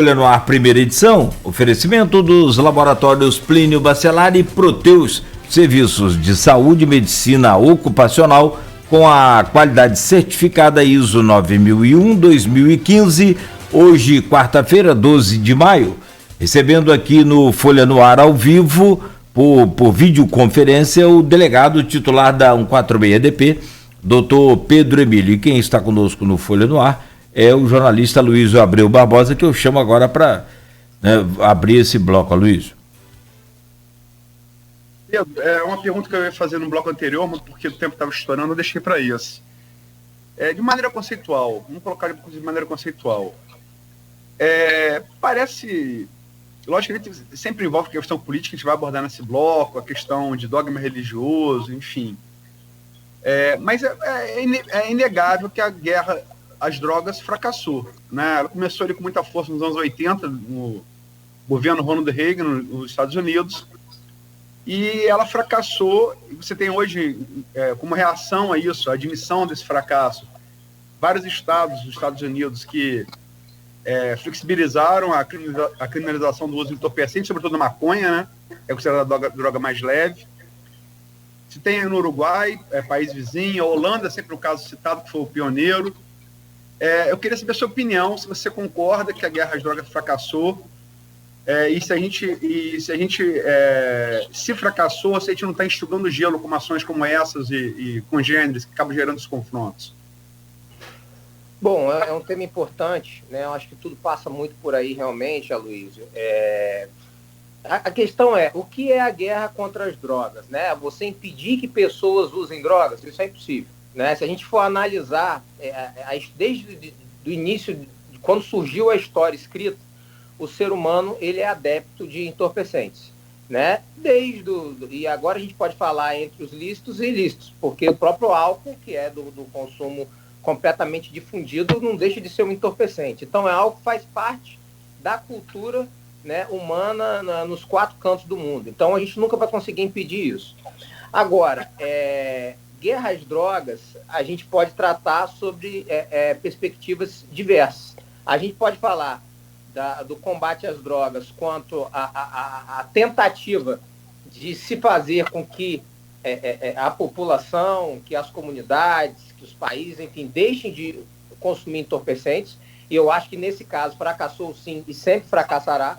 Folha no Ar, primeira edição, oferecimento dos laboratórios Plínio Bacelar e Proteus, serviços de saúde e medicina ocupacional com a qualidade certificada ISO 9001-2015, hoje, quarta-feira, 12 de maio, recebendo aqui no Folha no Ar ao vivo, por videoconferência, o delegado titular da 146DP, doutor Pedro Emílio, e quem está conosco no Folha no Ar é o jornalista Luísio Abreu Barbosa, que eu chamo agora para abrir esse bloco. Luísio. É uma pergunta que eu ia fazer no bloco anterior, mas porque o tempo estava estourando, eu deixei para isso. De maneira conceitual, vamos colocar de maneira conceitual. Parece, logicamente, sempre envolve a questão política, a gente vai abordar nesse bloco, a questão de dogma religioso, enfim. Mas é inegável que a guerra às drogas fracassou, né? Ela começou ali com muita força nos anos 80, no governo Ronald Reagan, nos Estados Unidos, e ela fracassou, e você tem hoje, como reação a isso, a admissão desse fracasso, vários estados dos Estados Unidos que flexibilizaram a criminalização do uso de entorpecentes, sobretudo a maconha, né? É considerada a droga mais leve. Se tem no Uruguai, país vizinho, a Holanda, sempre o caso citado, que foi o pioneiro. Eu queria saber a sua opinião, se você concorda que a guerra às drogas fracassou, e se a gente fracassou, se a gente não está enxugando gelo com ações como essas e congêneres que acabam gerando os confrontos. Bom, é um tema importante, né? Eu acho que tudo passa muito por aí realmente, Aloysio. A questão é, o que é a guerra contra as drogas, né? Você impedir que pessoas usem drogas, isso é impossível, né? Se a gente for analisar, desde o início, de quando surgiu a história escrita, o ser humano ele é adepto de entorpecentes, né? E agora a gente pode falar entre os lícitos e ilícitos, porque o próprio álcool, que é do consumo completamente difundido, não deixa de ser um entorpecente. Então é algo que faz parte da cultura, né, humana nos 4 cantos do mundo. Então a gente nunca vai conseguir impedir isso. Agora, guerra às drogas, a gente pode tratar sobre perspectivas diversas. A gente pode falar do combate às drogas quanto à tentativa de se fazer com que a população, que as comunidades, que os países, enfim, deixem de consumir entorpecentes. E eu acho que nesse caso fracassou sim e sempre fracassará,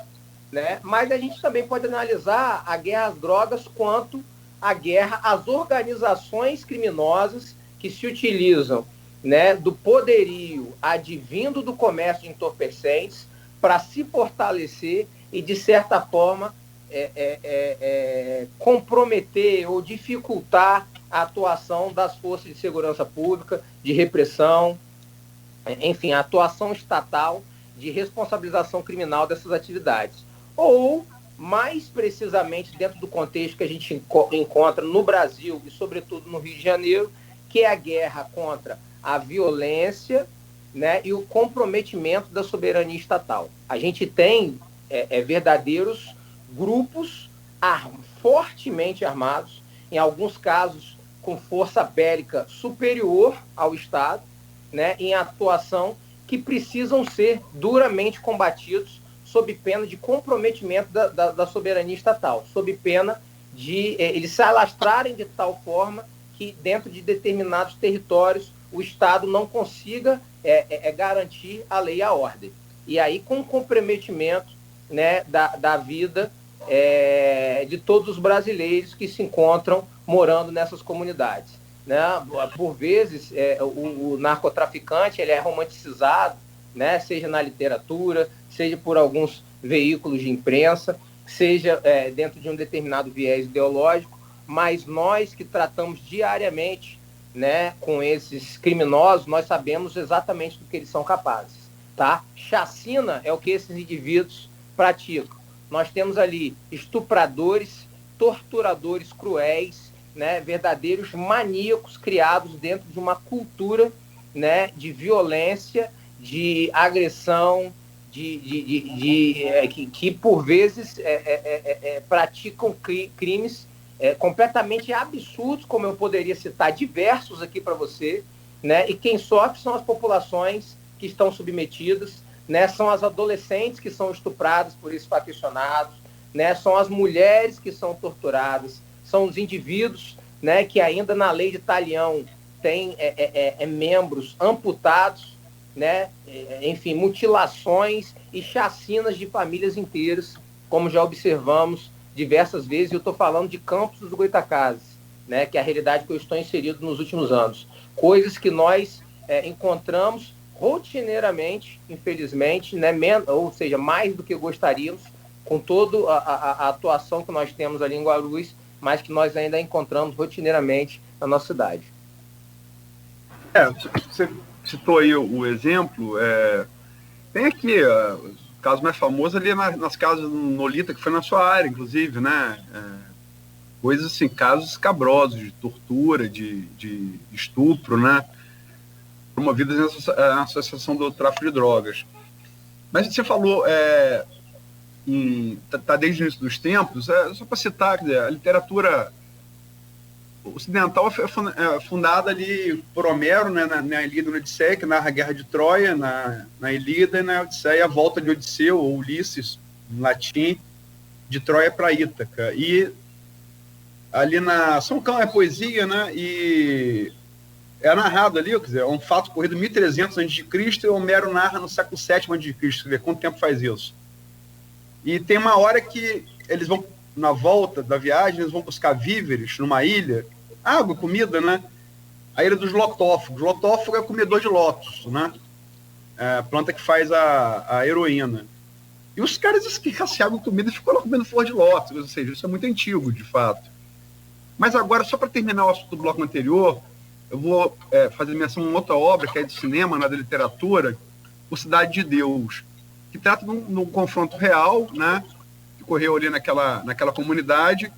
né? Mas a gente também pode analisar a guerra às drogas quanto a guerra às organizações criminosas que se utilizam, né, do poderio advindo do comércio de entorpecentes para se fortalecer e, de certa forma, comprometer ou dificultar a atuação das forças de segurança pública, de repressão, enfim, a atuação estatal de responsabilização criminal dessas atividades. Ou, mais precisamente, dentro do contexto que a gente encontra no Brasil e, sobretudo, no Rio de Janeiro, que é a guerra contra a violência, né, e o comprometimento da soberania estatal. A gente tem verdadeiros grupos fortemente armados, em alguns casos com força bélica superior ao Estado, né, em atuação que precisam ser duramente combatidos sob pena de comprometimento da soberania estatal, sob pena de eles se alastrarem de tal forma que dentro de determinados territórios o Estado não consiga garantir a lei e a ordem. E aí com o comprometimento, né, da vida de todos os brasileiros que se encontram morando nessas comunidades, né? Por vezes, o narcotraficante ele é romanticizado, né? Seja na literatura, seja por alguns veículos de imprensa, seja dentro de um determinado viés ideológico, mas nós que tratamos diariamente, né, com esses criminosos, nós sabemos exatamente do que eles são capazes, tá? Chacina é o que esses indivíduos praticam. Nós temos ali estupradores, torturadores cruéis, né, verdadeiros maníacos criados dentro de uma cultura, né, de violência, de agressão, que por vezes praticam crimes completamente absurdos, como eu poderia citar diversos aqui para você, né? E quem sofre são as populações que estão submetidas, né? São as adolescentes que são estupradas por esses faccionados, né? São as mulheres que são torturadas, são os indivíduos, né, que ainda na lei de Talião tem membros amputados, né? Enfim, mutilações e chacinas de famílias inteiras, como já observamos diversas vezes, e eu estou falando de Campos dos Goytacazes, né, que é a realidade que eu estou inserido nos últimos anos. Coisas que nós encontramos rotineiramente, infelizmente, né, ou seja, mais do que gostaríamos, com toda a atuação que nós temos ali em Guarulhos, mas que nós ainda encontramos rotineiramente na nossa cidade. Você citou aí o exemplo, tem aqui o caso mais famoso ali nas casas do Nolita, que foi na sua área, inclusive, né? Coisas assim, casos escabrosos de tortura, de estupro, né? Promovidas na Associação do Tráfico de Drogas. Mas você falou, tá desde o início dos tempos, só para citar, quer dizer, a literatura ocidental foi fundada ali por Homero, né, na Ilíada e na Odisseia, que narra a Guerra de Troia, na Ilíada e na Odisseia, a volta de Odisseu, ou Ulisses, em latim, de Troia para Ítaca. E ali São Cão é poesia, né, e é narrado ali, quer dizer, é um fato ocorrido em 1300 a.C. e Homero narra no século VII a.C., quer dizer, quanto tempo faz isso? E tem uma hora que eles vão, na volta da viagem, eles vão buscar víveres numa ilha, água, comida, né? A ilha dos lotófagos. Lotófago é comedor de lótus, né? A planta que faz a heroína. E os caras escasseavam comida e ficou lá comendo flor de lótus, ou seja, isso é muito antigo, de fato. Mas agora, só para terminar o assunto do bloco anterior, eu vou fazer menção a uma outra obra, que é de cinema, da literatura, O Cidade de Deus, que trata de um confronto real, né, que ocorreu ali naquela comunidade,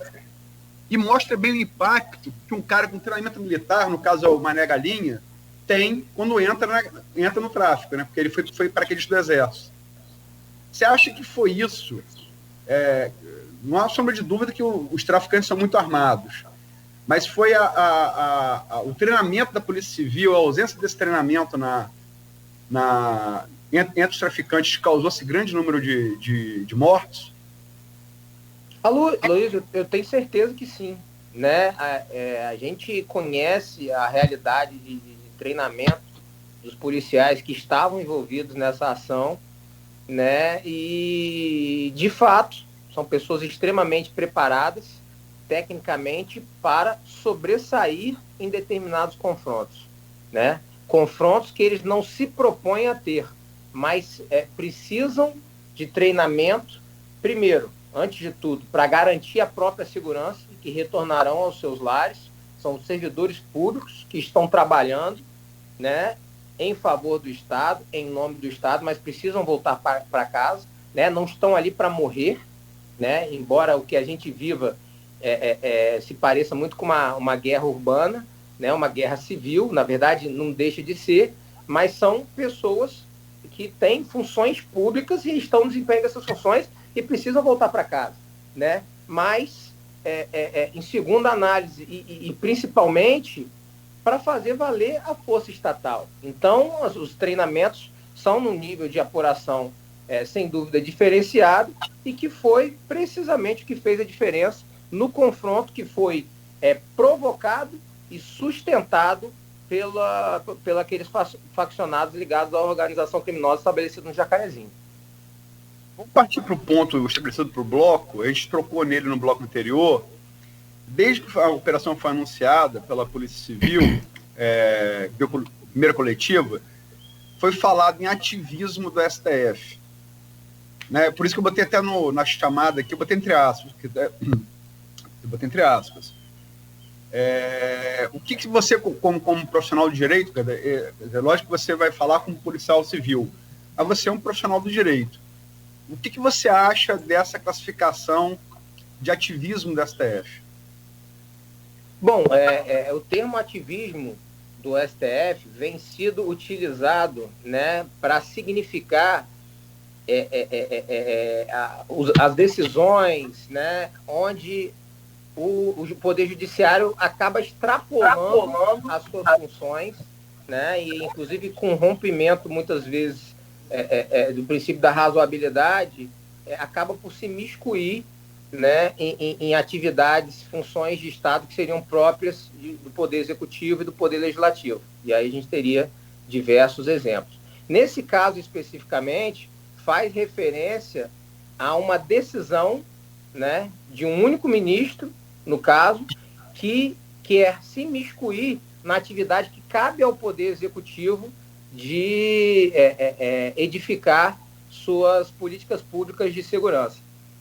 e mostra bem o impacto que um cara com treinamento militar, no caso é o Mané Galinha, tem quando entra no tráfico, né, porque ele foi paraquedista do Exército. Você acha que foi isso? Não há sombra de dúvida que os traficantes são muito armados, mas foi o treinamento da Polícia Civil, a ausência desse treinamento entre os traficantes, causou-se grande número de mortos? Luiz, eu tenho certeza que sim, né? A gente conhece a realidade de treinamento dos policiais que estavam envolvidos nessa ação, né? E, de fato, são pessoas extremamente preparadas tecnicamente para sobressair em determinados confrontos, né? Confrontos que eles não se propõem a ter, mas precisam de treinamento, primeiro, antes de tudo, para garantir a própria segurança, que retornarão aos seus lares. São servidores públicos que estão trabalhando, né, em favor do Estado, em nome do Estado, mas precisam voltar para casa, né? Não estão ali para morrer, né? Embora o que a gente viva se pareça muito com uma guerra urbana, né? Uma guerra civil, na verdade não deixa de ser, mas são pessoas que têm funções públicas e estão desempenhando essas funções e precisam voltar para casa, né? Mas, em segunda análise, e principalmente para fazer valer a força estatal. Então, os treinamentos são num nível de apuração, sem dúvida, diferenciado, e que foi precisamente o que fez a diferença no confronto que foi provocado e sustentado pela aqueles faccionados ligados à organização criminosa estabelecida no Jacarezinho. Vamos partir para o ponto estabelecido para o bloco. A gente trocou nele no bloco anterior. Desde que a operação foi anunciada pela Polícia Civil, primeira coletiva, foi falado em ativismo do STF. Né? Por isso que eu botei até na chamada aqui, eu botei entre aspas. O que você, como profissional de direito, lógico que você vai falar como policial civil, mas você é um profissional do direito. O que você acha dessa classificação de ativismo do STF? Bom, o termo ativismo do STF vem sido utilizado, né, para significar as decisões, né, onde o Poder Judiciário acaba extrapolando as suas funções, né, e inclusive com rompimento, muitas vezes, do princípio da razoabilidade, acaba por se miscuir, né, em atividades, funções de Estado que seriam próprias do Poder Executivo e do Poder Legislativo. E aí a gente teria diversos exemplos. Nesse caso especificamente, faz referência a uma decisão, né, de um único ministro, no caso, que quer se imiscuir na atividade que cabe ao Poder Executivo de edificar suas políticas públicas de segurança.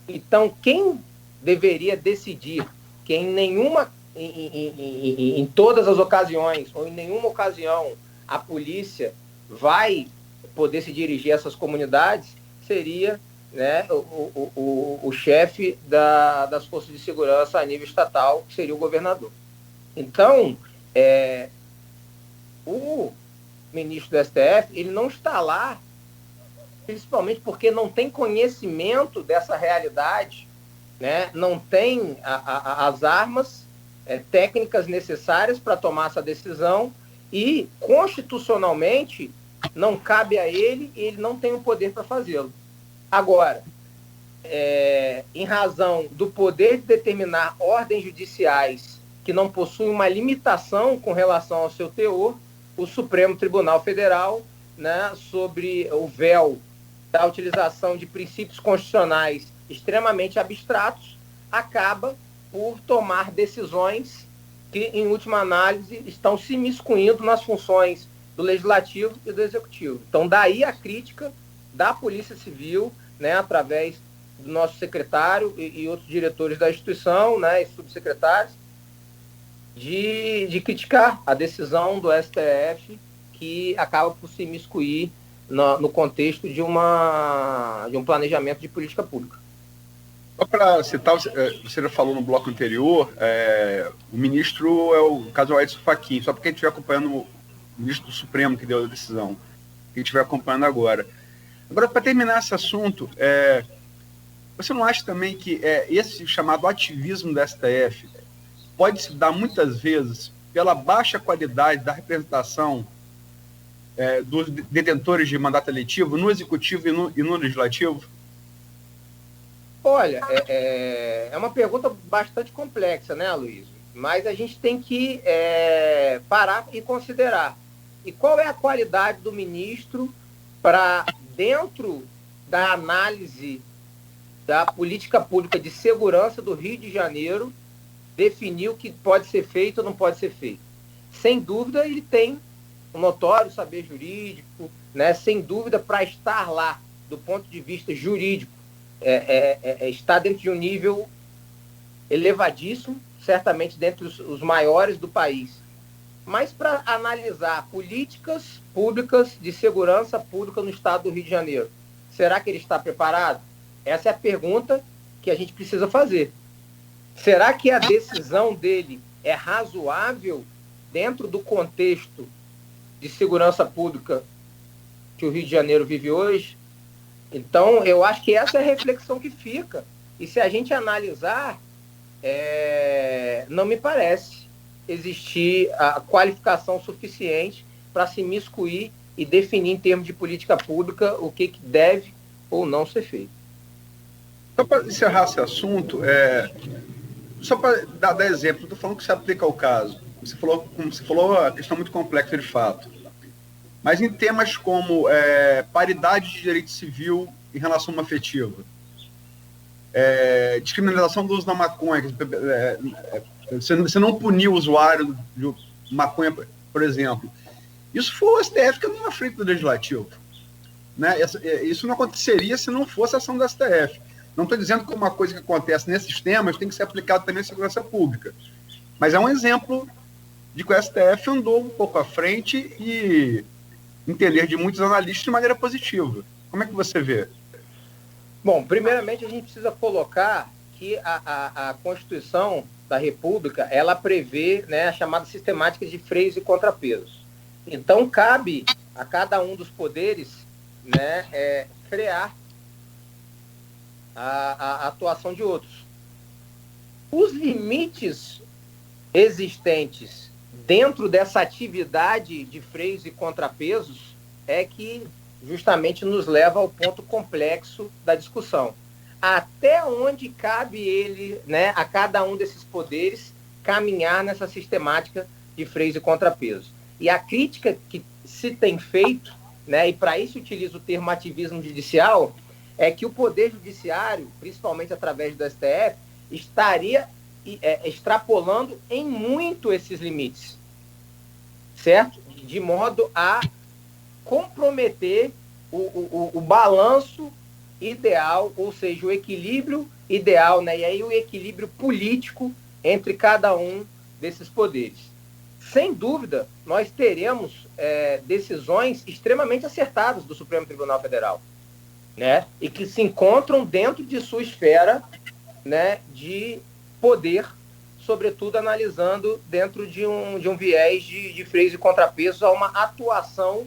Então, quem deveria decidir que em todas as ocasiões, ou em nenhuma ocasião, a polícia vai poder se dirigir a essas comunidades, seria, né, o chefe das forças de segurança a nível estatal, que seria o governador. Então, o ministro do STF, ele não está lá, principalmente porque não tem conhecimento dessa realidade, né? Não tem as armas técnicas necessárias para tomar essa decisão e, constitucionalmente, não cabe a ele e ele não tem o poder para fazê-lo. Agora, em razão do poder de determinar ordens judiciais que não possuem uma limitação com relação ao seu teor, o Supremo Tribunal Federal, né, sobre o véu da utilização de princípios constitucionais extremamente abstratos, acaba por tomar decisões que, em última análise, estão se miscuindo nas funções do Legislativo e do Executivo. Então, daí a crítica da Polícia Civil, né, através do nosso secretário e outros diretores da instituição, né, e subsecretários, de criticar a decisão do STF, que acaba por se imiscuir no contexto de um planejamento de política pública. Só para citar, você já falou no bloco anterior, o ministro é o caso Edson Fachin, só para quem estiver acompanhando o ministro do Supremo que deu a decisão, quem estiver acompanhando agora. Agora, para terminar esse assunto, você não acha também que esse chamado ativismo do STF pode se dar muitas vezes pela baixa qualidade da representação dos detentores de mandato eletivo no Executivo e no Legislativo? Olha, é uma pergunta bastante complexa, né, Luiz? Mas a gente tem que parar e considerar. E qual é a qualidade do ministro para, dentro da análise da política pública de segurança do Rio de Janeiro, definir o que pode ser feito ou não pode ser feito? Sem dúvida, ele tem um notório saber jurídico, né? Sem dúvida, para estar lá, do ponto de vista jurídico, está dentro de um nível elevadíssimo, certamente dentre os maiores do país. Mas para analisar políticas públicas de segurança pública no estado do Rio de Janeiro, será que ele está preparado? Essa é a pergunta que a gente precisa fazer. Será que a decisão dele é razoável dentro do contexto de segurança pública que o Rio de Janeiro vive hoje? Então, eu acho que essa é a reflexão que fica. E se a gente analisar, não me parece existir a qualificação suficiente para se miscuir e definir em termos de política pública o que deve ou não ser feito. Só para encerrar esse assunto, só para dar exemplo, estou falando que se aplica ao caso. Como você falou, a questão é muito complexa de fato. Mas em temas como paridade de direito civil em relação a uma afetiva, descriminalização do uso da maconha, você não punir o usuário de maconha, por exemplo. Isso foi o STF que não na frente do Legislativo. Né? Isso não aconteceria se não fosse a ação do STF. Não estou dizendo que uma coisa que acontece nesses temas tem que ser aplicada também à segurança pública. Mas é um exemplo de que o STF andou um pouco à frente e entender de muitos analistas de maneira positiva. Como é que você vê? Bom, primeiramente a gente precisa colocar que a Constituição da República, ela prevê, né, a chamada sistemática de freios e contrapesos. Então, cabe a cada um dos poderes, né, frear a atuação de outros. Os limites existentes dentro dessa atividade de freios e contrapesos é que justamente nos leva ao ponto complexo da discussão. Até onde cabe ele, né, a cada um desses poderes, caminhar nessa sistemática de freios e contrapesos. E a crítica que se tem feito, né, e para isso utilizo o termo ativismo judicial, é que o Poder Judiciário, principalmente através do STF, estaria extrapolando em muito esses limites, certo? De modo a comprometer o balanço ideal, ou seja, o equilíbrio ideal, né? E aí o equilíbrio político entre cada um desses poderes. Sem dúvida, nós teremos decisões extremamente acertadas do Supremo Tribunal Federal, né? E que se encontram dentro de sua esfera, né, de poder, sobretudo analisando dentro de um viés de freios e contrapesos a uma atuação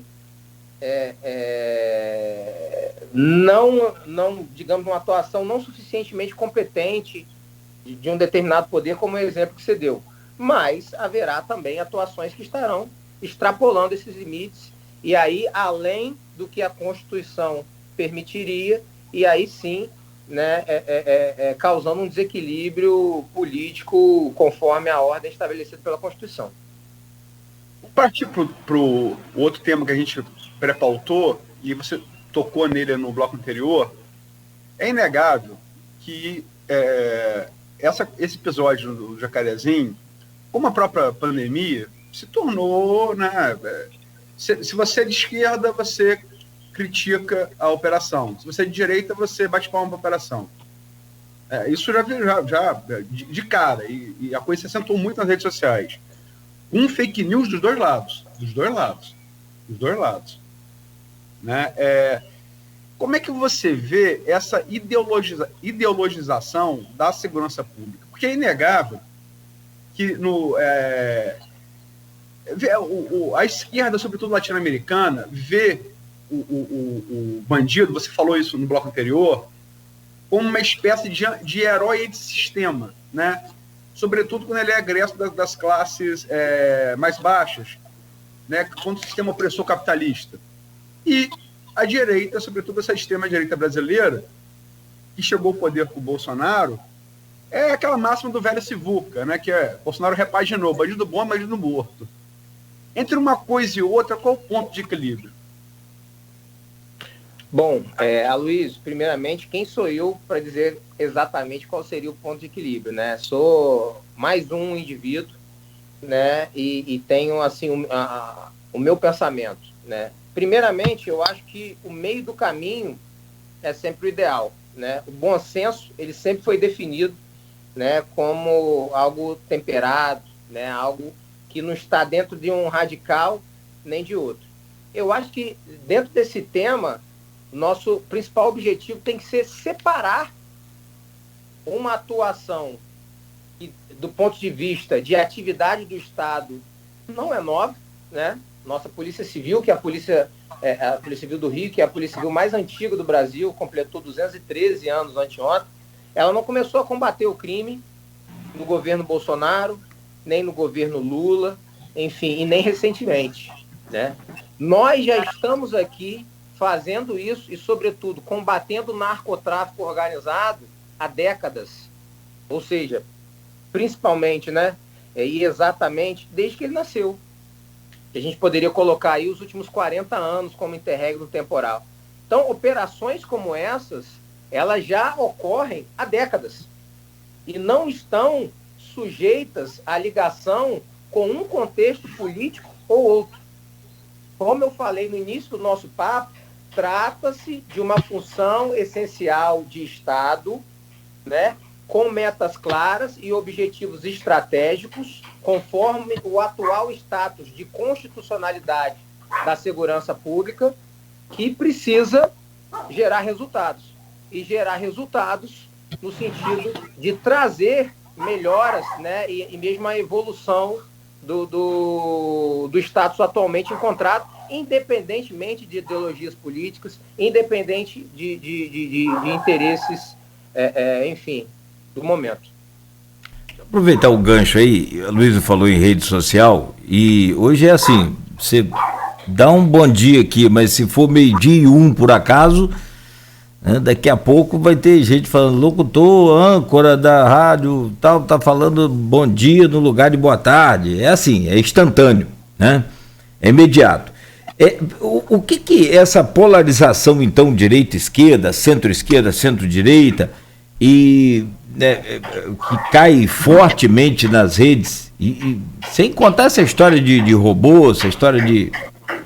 não, digamos, uma atuação não suficientemente competente de um determinado poder, como o exemplo que você deu. Mas haverá também atuações que estarão extrapolando esses limites, e aí além do que a Constituição permitiria, e aí sim, né, causando um desequilíbrio político conforme a ordem estabelecida pela Constituição. Vou partir para o outro tema que a gente pré-pautou, e você tocou nele no bloco anterior. É inegável que esse episódio do Jacarezinho, como a própria pandemia, se tornou, né, se você é de esquerda, você critica a operação. Se você é de direita, você bate palma para a operação. Isso já de cara, e a coisa se acentuou muito nas redes sociais. Fake news dos dois lados. Né? Como é que você vê essa ideologização da segurança pública? Porque é inegável que a esquerda, sobretudo latino-americana, vê o bandido, você falou isso no bloco anterior, como uma espécie de herói de sistema, né? Sobretudo quando ele é egresso das classes mais baixas, né? Contra o sistema opressor capitalista. E a direita, sobretudo essa extrema-direita brasileira, que chegou ao poder com o Bolsonaro, é aquela máxima do velho Sivuca, né? Que Bolsonaro repaginou, bandido bom, bandido morto. Entre uma coisa e outra, qual o ponto de equilíbrio? Bom, Aloysio, primeiramente, quem sou eu para dizer exatamente qual seria o ponto de equilíbrio, né? Sou mais um indivíduo, né? E tenho, assim, o meu pensamento, né? Primeiramente, eu acho que o meio do caminho é sempre o ideal, né? O bom senso, ele sempre foi definido, né, como algo temperado, né? Algo que não está dentro de um radical nem de outro. Eu acho que dentro desse tema, nosso principal objetivo tem que ser separar uma atuação que, do ponto de vista de atividade do Estado, não é nova, né? Nossa Polícia Civil, que é a Polícia Civil do Rio, que é a Polícia Civil mais antiga do Brasil, completou 213 anos anteontem, ela não começou a combater o crime no governo Bolsonaro, nem no governo Lula, enfim, e nem recentemente, né? Nós já estamos aqui fazendo isso e, sobretudo, combatendo o narcotráfico organizado há décadas. Ou seja, principalmente, né, e exatamente desde que ele nasceu. A gente poderia colocar aí os últimos 40 anos como interregno temporal. Então, operações como essas, elas já ocorrem há décadas e não estão sujeitas à ligação com um contexto político ou outro. Como eu falei no início do nosso papo, trata-se de uma função essencial de Estado, né, com metas claras e objetivos estratégicos, conforme o atual status de constitucionalidade da segurança pública, que precisa gerar resultados. E gerar resultados no sentido de trazer melhoras, né, e mesmo a evolução do status atualmente encontrado, independentemente de ideologias políticas, independente de interesses, enfim, do momento. Aproveitar o gancho aí, a Luísa falou em rede social, e hoje é assim, você dá um bom dia aqui, mas se for 12:01 por acaso, né, daqui a pouco vai ter gente falando, locutor, âncora da rádio, tal, tá falando bom dia no lugar de boa tarde. É assim, é instantâneo, né? É imediato. O que essa polarização, então, direita-esquerda, centro-esquerda, centro-direita, e né, que cai fortemente nas redes, e sem contar essa história de robô, essa história de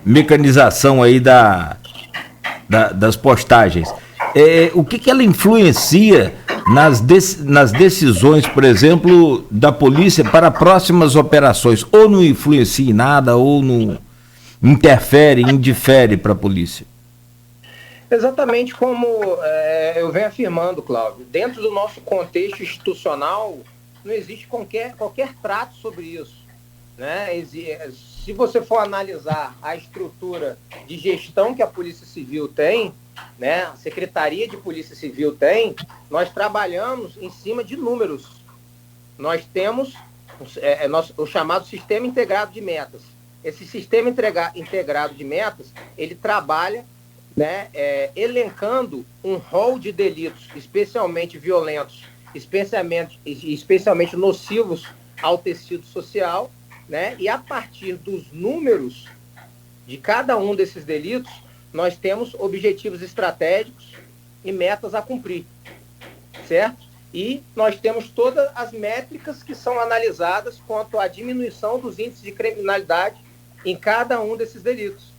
mecanização aí das postagens, o que ela influencia nas decisões, por exemplo, da polícia para próximas operações? Ou não influencia em nada, ou não indifere para a polícia? Exatamente como eu venho afirmando, Cláudio. Dentro do nosso contexto institucional, não existe qualquer trato sobre isso, né? Se você for analisar a estrutura de gestão que a Polícia Civil tem, né, a Secretaria de Polícia Civil tem, nós trabalhamos em cima de números. Nós temos o chamado Sistema Integrado de Metas. Esse Sistema Integrado de Metas, ele trabalha, né, elencando um rol de delitos especialmente violentos, especialmente nocivos ao tecido social, né, e a partir dos números de cada um desses delitos, nós temos objetivos estratégicos e metas a cumprir, certo? E nós temos todas as métricas que são analisadas quanto à diminuição dos índices de criminalidade em cada um desses delitos.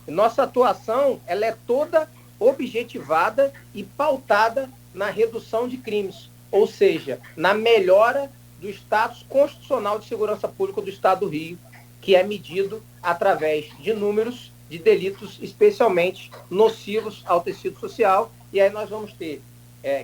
Nossa atuação, ela é toda objetivada e pautada na redução de crimes, ou seja, na melhora do status constitucional de segurança pública do Estado do Rio, que é medido através de números de delitos especialmente nocivos ao tecido social. E aí nós vamos ter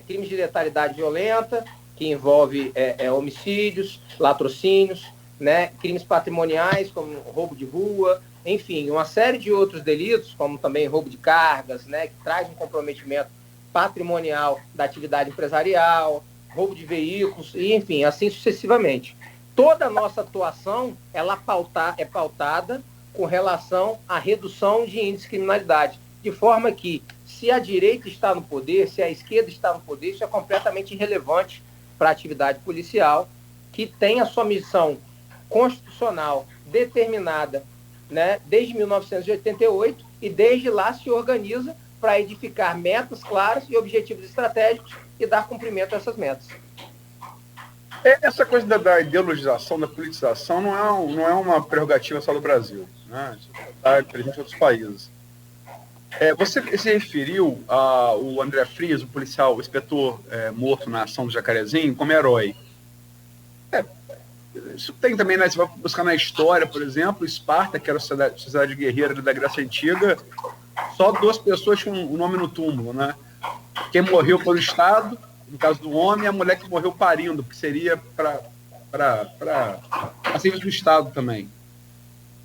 crimes de letalidade violenta, que envolve homicídios, latrocínios, né, crimes patrimoniais, como roubo de rua, enfim, uma série de outros delitos, como também roubo de cargas, né, que traz um comprometimento patrimonial da atividade empresarial, roubo de veículos, e enfim, assim sucessivamente. Toda a nossa atuação é pautada com relação à redução de índice de criminalidade, de forma que, se a direita está no poder, se a esquerda está no poder, isso é completamente irrelevante para a atividade policial, que tem a sua missão constitucional determinada, né, desde 1988, e desde lá se organiza para edificar metas claras e objetivos estratégicos e dar cumprimento a essas metas. Essa coisa da ideologização, da politização, não é uma prerrogativa só do Brasil, né? Isso está presente em outros países. Você se referiu ao André Frias, o policial, o inspetor morto na ação do Jacarezinho, como herói. Isso tem também, né? Você vai buscar na história, por exemplo, Esparta, que era a sociedade guerreira da Grécia Antiga, só 2 pessoas tinham um nome no túmulo, né? Quem morreu pelo Estado, no caso do homem, e a mulher que morreu parindo, que seria para serviço do Estado também.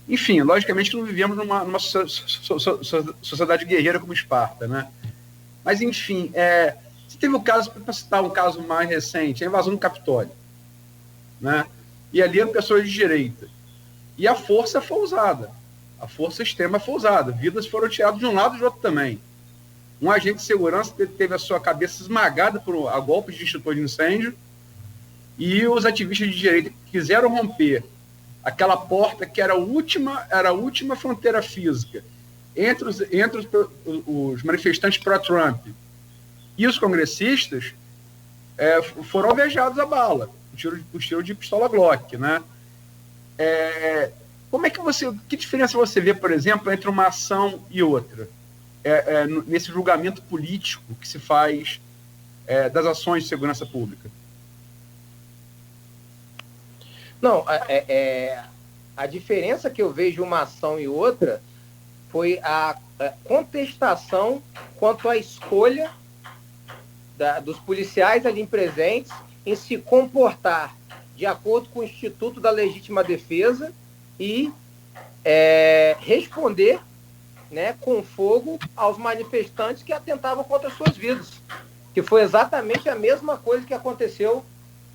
Enfim, logicamente não vivemos numa sociedade guerreira como Esparta, né? Mas, enfim, você teve o caso, para citar um caso mais recente, a invasão do Capitólio, né? E ali eram pessoas de direita. E a força foi usada. A força extrema foi usada. Vidas foram tiradas de um lado e de outro também. Um agente de segurança teve a sua cabeça esmagada a golpes de extintor de incêndio, e os ativistas de direita quiseram romper aquela porta que era a última fronteira física entre os manifestantes pró-Trump e os congressistas, foram alvejados a bala, por tiro de pistola Glock, né? Que diferença você vê, por exemplo, entre uma ação e outra? Nesse julgamento político que se faz das ações de segurança pública? Não, a diferença que eu vejo uma ação e outra foi a contestação quanto à escolha dos policiais ali presentes em se comportar de acordo com o Instituto da Legítima Defesa e responder, né, com fogo aos manifestantes que atentavam contra suas vidas, que foi exatamente a mesma coisa que aconteceu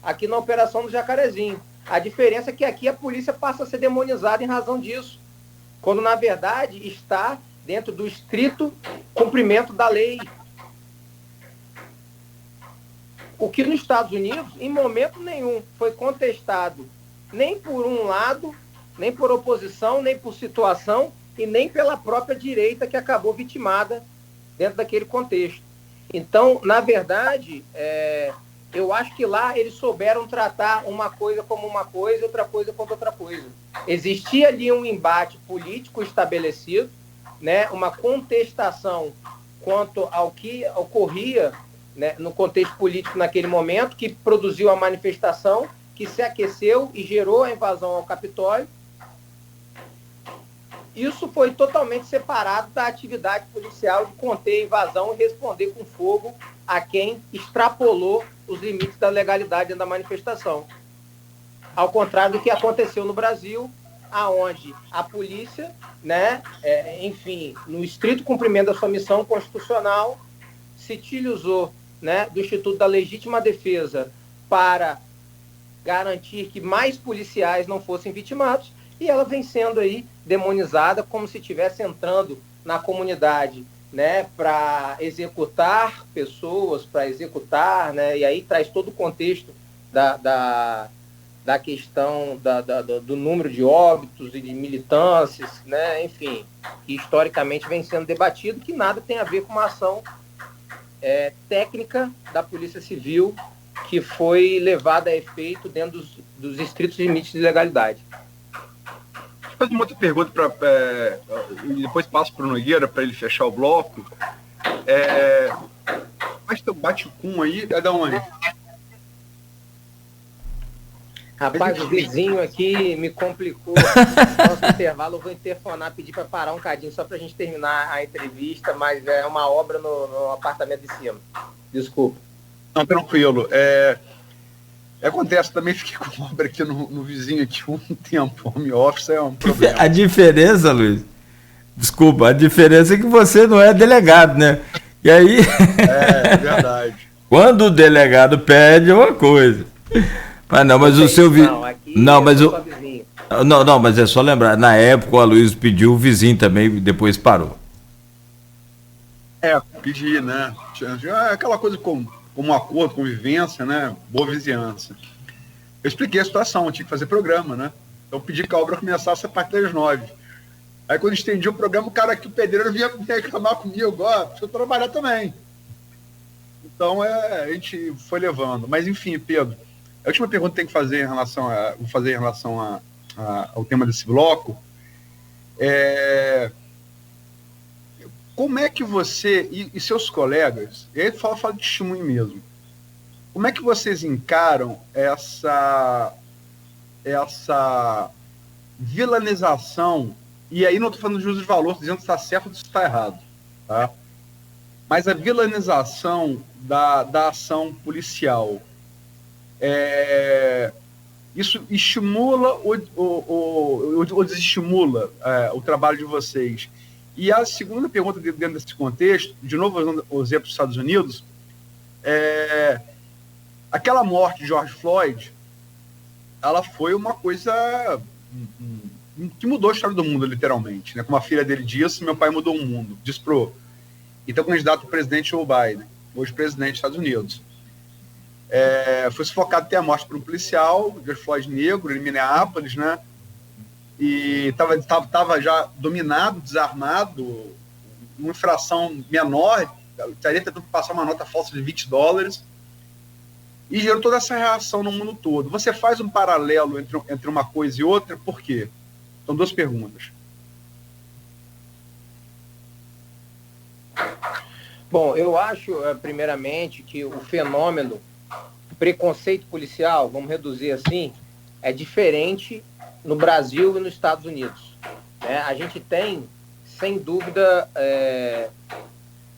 aqui na Operação do Jacarezinho. A diferença é que aqui a polícia passa a ser demonizada em razão disso. quando na verdade está dentro do estrito cumprimento da lei. O que nos Estados Unidos, em momento nenhum, foi contestado nem por um lado, nem por oposição, nem por situação e nem pela própria direita que acabou vitimada dentro daquele contexto. Então, na verdade, eu acho que lá eles souberam tratar uma coisa como uma coisa e outra coisa como outra coisa. Existia ali um embate político estabelecido, né, uma contestação quanto ao que ocorria, né, no contexto político naquele momento, que produziu a manifestação, que se aqueceu e gerou a invasão ao Capitólio. Isso foi totalmente separado da atividade policial de conter a invasão e responder com fogo a quem extrapolou os limites da legalidade dentro da manifestação. Ao contrário do que aconteceu no Brasil, aonde a polícia, né, enfim, no estrito cumprimento da sua missão constitucional, se utilizou, né, do Instituto da Legítima Defesa para garantir que mais policiais não fossem vitimados, e ela vem sendo aí demonizada como se estivesse entrando na comunidade, né, para executar pessoas, para executar, né, e aí traz todo o contexto da questão do número de óbitos e de militâncias, né, enfim, que historicamente vem sendo debatido, que nada tem a ver com uma ação técnica da Polícia Civil que foi levada a efeito dentro dos estritos limites de legalidade. Fazer uma outra pergunta e depois passo para o Nogueira para ele fechar o bloco. Mas teu bate-cum aí é da onde? Rapaz, o vizinho aqui me complicou. Nosso intervalo, eu vou interfonar, pedir para parar um cadinho só para a gente terminar a entrevista, mas é uma obra no apartamento de cima. Desculpa. Não, tranquilo. Acontece, também fiquei com obra aqui no vizinho aqui um tempo. Home office é um problema. A diferença, Luiz, desculpa, a diferença é que você não é delegado, né? E aí... É verdade. Quando o delegado pede é uma coisa. Mas não, mas o seu vizinho... Não, mas Não, mas é só lembrar, na época o Aloysio pediu, o vizinho também depois parou. Pedi, né? Aquela coisa como um acordo, convivência, né? Boa vizinhança. Eu expliquei a situação, eu tinha que fazer programa, né? Então eu pedi que a obra começasse a partir das 9. Aí quando estendi o programa, o cara aqui, o pedreiro, vinha reclamar comigo, deixa eu trabalhar também. Então a gente foi levando. Mas enfim, Pedro, a última pergunta que tem que fazer em relação ao tema desse bloco como é que você e seus colegas, e aí fala de testemunho mesmo, como é que vocês encaram essa vilanização, e aí não estou falando de juízo de valor, dizendo que está certo ou que está errado, tá? Mas a vilanização da ação policial, isso estimula ou desestimula o trabalho de vocês? E a segunda pergunta dentro desse contexto, de novo usando o exemplo dos Estados Unidos, aquela morte de George Floyd, ela foi uma coisa que mudou a história do mundo, literalmente, né? Como a filha dele disse, meu pai mudou o mundo, disse pro então candidato ao presidente Joe Biden, hoje presidente dos Estados Unidos. Foi sufocado até a morte por um policial, George Floyd negro, em Minneapolis, né? E estava já dominado, desarmado, uma infração menor, estaria tentando passar uma nota falsa de $20, e gerou toda essa reação no mundo todo. Você faz um paralelo entre uma coisa e outra, por quê? São duas perguntas. Bom, eu acho, primeiramente, que o fenômeno preconceito policial, vamos reduzir assim, é diferente no Brasil e nos Estados Unidos. A gente tem, sem dúvida,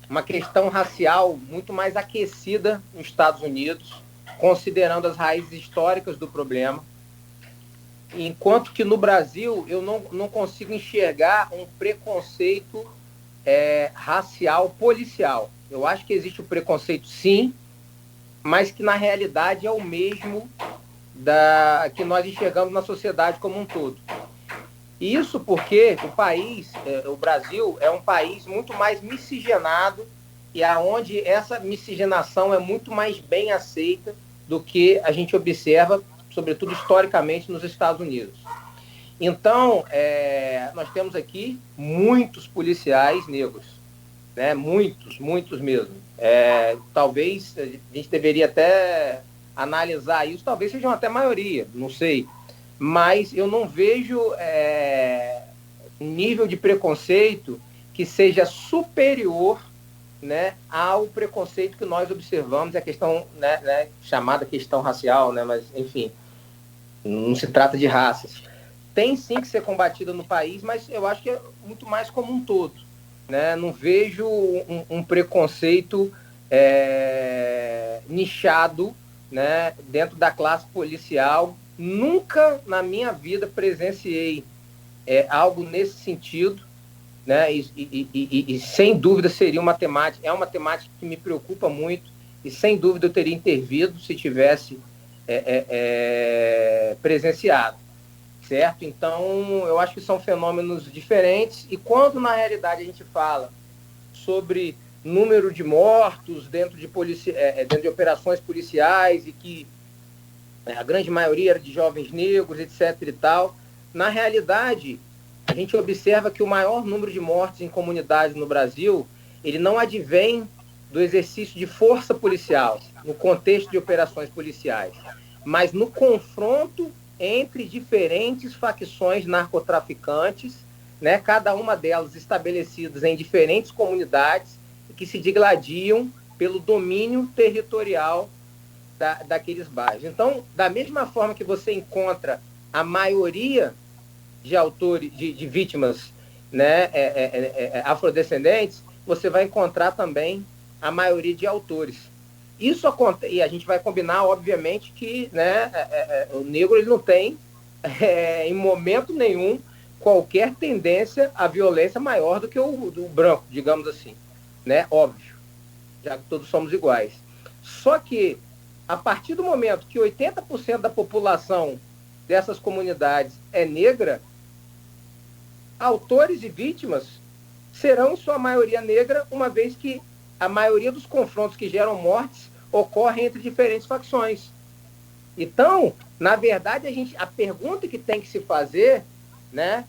uma questão racial muito mais aquecida nos Estados Unidos, considerando as raízes históricas do problema, enquanto que no Brasil eu não consigo enxergar um preconceito racial policial. Eu acho que existe o preconceito, sim, mas que na realidade é o mesmo que nós enxergamos na sociedade como um todo. Isso porque o Brasil, é um país muito mais miscigenado e aonde essa miscigenação é muito mais bem aceita do que a gente observa, sobretudo historicamente, nos Estados Unidos. Então, nós temos aqui muitos policiais negros, né? Muitos mesmo. Talvez a gente deveria até analisar isso, talvez sejam até maioria, não sei. Mas eu não vejo nível de preconceito que seja superior, né, ao preconceito que nós observamos, a questão, né, chamada questão racial, né, mas, enfim, não se trata de raças. Tem sim que ser combatida no país, mas eu acho que é muito mais como um todo. Né? Não vejo um preconceito nichado, né, dentro da classe policial. Nunca na minha vida presenciei algo nesse sentido, né? E sem dúvida seria uma temática, é uma temática que me preocupa muito, e sem dúvida eu teria intervido se tivesse presenciado, certo? Então, eu acho que são fenômenos diferentes, e quando na realidade a gente fala sobre número de mortos dentro de operações policiais, e que a grande maioria era de jovens negros, etc. e tal, na realidade, a gente observa que o maior número de mortes em comunidades no Brasil, ele não advém do exercício de força policial, no contexto de operações policiais, mas no confronto entre diferentes facções narcotraficantes, né, cada uma delas estabelecidas em diferentes comunidades, que se digladiam pelo domínio territorial daqueles bairros. Então, da mesma forma que você encontra a maioria de autores, de vítimas, né, afrodescendentes, você vai encontrar também a maioria de autores. Isso acontece, e a gente vai combinar, obviamente, que, né, o negro ele não tem, em momento nenhum, qualquer tendência à violência maior do que o do branco, digamos assim, né? Óbvio, já que todos somos iguais. Só que, a partir do momento que 80% da população dessas comunidades é negra, autores e vítimas serão, em sua maioria, negra, uma vez que a maioria dos confrontos que geram mortes ocorrem entre diferentes facções. Então, na verdade, a pergunta que tem que se fazer, né?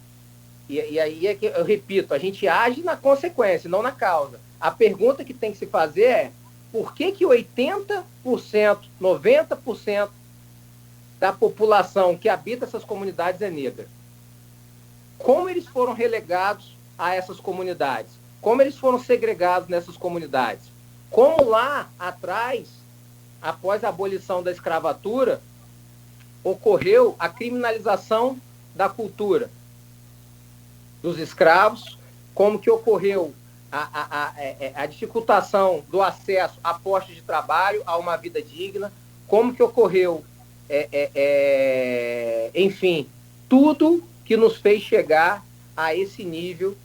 E aí é que eu repito, a gente age na consequência, não na causa. A pergunta que tem que se fazer é: por que 80%, 90% da população que habita essas comunidades é negra? Como eles foram relegados a essas comunidades? Como eles foram segregados nessas comunidades? Como lá atrás, após a abolição da escravatura, ocorreu a criminalização da cultura dos escravos, como que ocorreu a dificultação do acesso a postos de trabalho, a uma vida digna, como que ocorreu, enfim, tudo que nos fez chegar a esse nível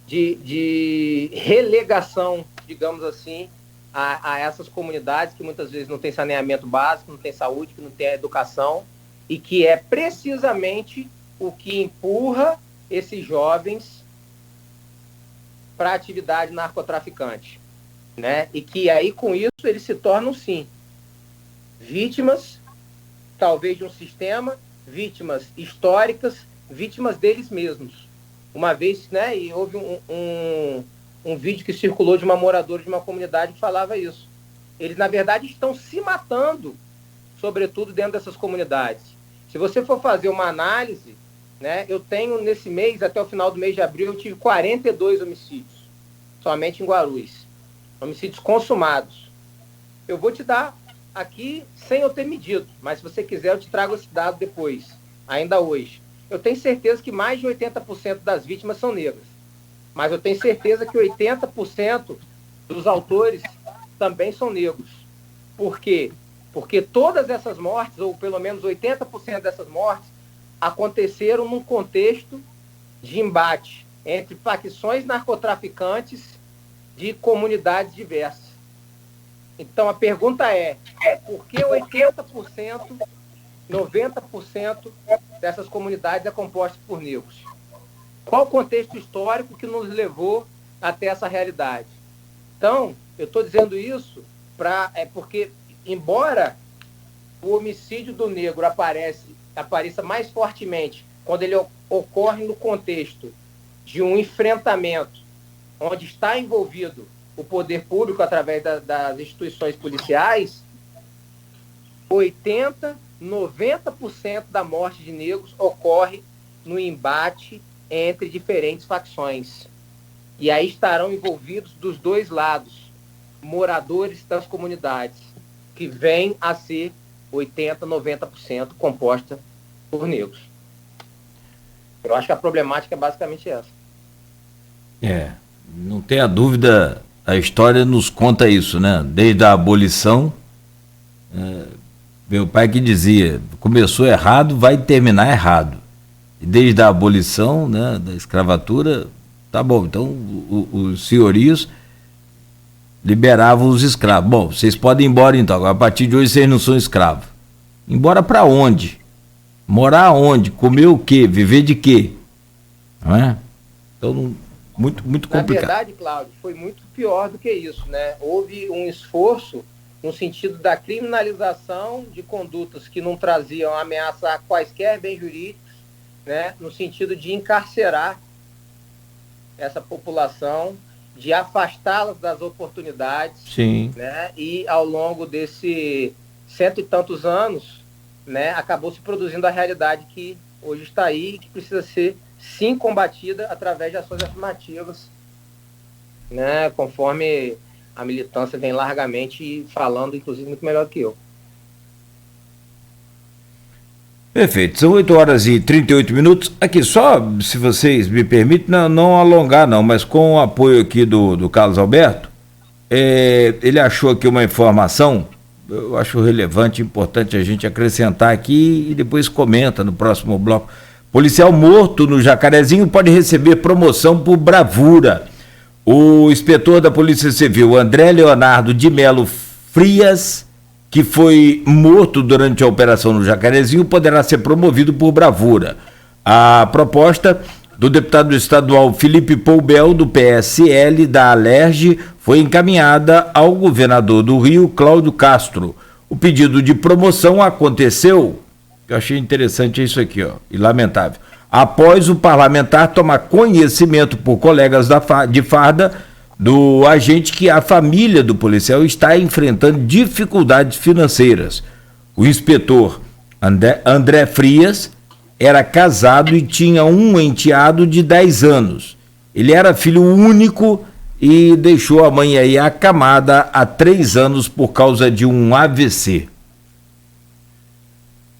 de relegação, digamos assim, a essas comunidades que muitas vezes não têm saneamento básico, não têm saúde, que não têm educação, e que é precisamente o que empurra esses jovens para a atividade narcotraficante, né? E que aí, com isso, eles se tornam, sim, vítimas, talvez de um sistema, vítimas históricas, vítimas deles mesmos. Uma vez, né, e houve um vídeo que circulou de uma moradora de uma comunidade que falava isso. Eles, na verdade, estão se matando, sobretudo dentro dessas comunidades. Se você for fazer uma análise, né, eu tenho nesse mês, até o final do mês de abril, eu tive 42 homicídios, somente em Guarulhos. Homicídios consumados. Eu vou te dar aqui sem eu ter medido, mas se você quiser eu te trago esse dado depois, ainda hoje. Eu tenho certeza que mais de 80% das vítimas são negras, mas eu tenho certeza que 80% dos autores também são negros. Por quê? Porque todas essas mortes, ou pelo menos 80% dessas mortes, aconteceram num contexto de embate entre facções narcotraficantes de comunidades diversas. Então, a pergunta é por que 80% 90% dessas comunidades é composta por negros. Qual o contexto histórico que nos levou até essa realidade? Então, eu estou dizendo isso porque, embora o homicídio do negro apareça mais fortemente quando ele ocorre no contexto de um enfrentamento onde está envolvido o poder público através das instituições policiais, 90% da morte de negros ocorre no embate entre diferentes facções. E aí estarão envolvidos dos dois lados, moradores das comunidades, que vêm a ser 80%, 90% composta por negros. Eu acho que a problemática é basicamente essa. Não tenha dúvida, a história nos conta isso, né? Desde a abolição, meu pai que dizia, começou errado, vai terminar errado. E desde a abolição, né, da escravatura, tá bom, então os senhorios liberavam os escravos. Bom, vocês podem ir embora então, a partir de hoje vocês não são escravos. Embora para onde? Morar onde? Comer o quê? Viver de quê? Não é? Então, muito complicado. Na verdade, Cláudio, foi muito pior do que isso, né? Houve um esforço no sentido da criminalização de condutas que não traziam ameaça a quaisquer bens jurídicos, né? No sentido de encarcerar essa população, de afastá-las das oportunidades. Sim. Né? E ao longo desse 100 e tantos anos, né, acabou se produzindo a realidade que hoje está aí e que precisa ser, sim, combatida através de ações afirmativas, né, conforme a militância vem largamente falando, inclusive, muito melhor do que eu. Perfeito, são 8h38. Aqui, só, se vocês me permitem, não alongar não, mas com o apoio aqui do Carlos Alberto, ele achou aqui uma informação, eu acho relevante, importante a gente acrescentar aqui e depois comenta no próximo bloco. Policial morto no Jacarezinho pode receber promoção por bravura. O inspetor da Polícia Civil, André Leonardo de Melo Frias, que foi morto durante a operação no Jacarezinho, poderá ser promovido por bravura. A proposta do deputado estadual Felipe Poubel, do PSL da Alerj, foi encaminhada ao governador do Rio, Cláudio Castro. O pedido de promoção aconteceu, eu achei interessante isso aqui, e lamentável, após o parlamentar tomar conhecimento por colegas de farda do agente que a família do policial está enfrentando dificuldades financeiras. O inspetor André Frias era casado e tinha um enteado de 10 anos. Ele era filho único e deixou a mãe aí acamada há 3 anos por causa de um AVC.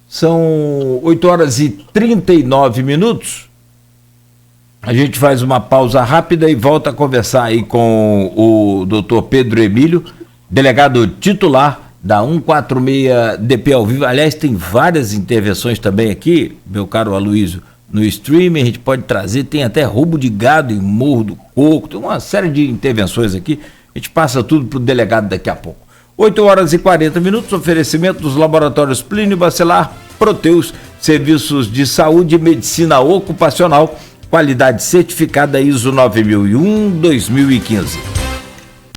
São 8h39. A gente faz uma pausa rápida e volta a conversar aí com o doutor Pedro Emílio, delegado titular da 146DP ao vivo. Aliás, tem várias intervenções também aqui, meu caro Aloysio, no streaming. A gente pode trazer, tem até roubo de gado em Morro do Coco, tem uma série de intervenções aqui. A gente passa tudo para o delegado daqui a pouco. 8h40, oferecimento dos laboratórios Plínio Bacelar, Proteus, serviços de saúde e medicina ocupacional, qualidade certificada ISO 9001-2015.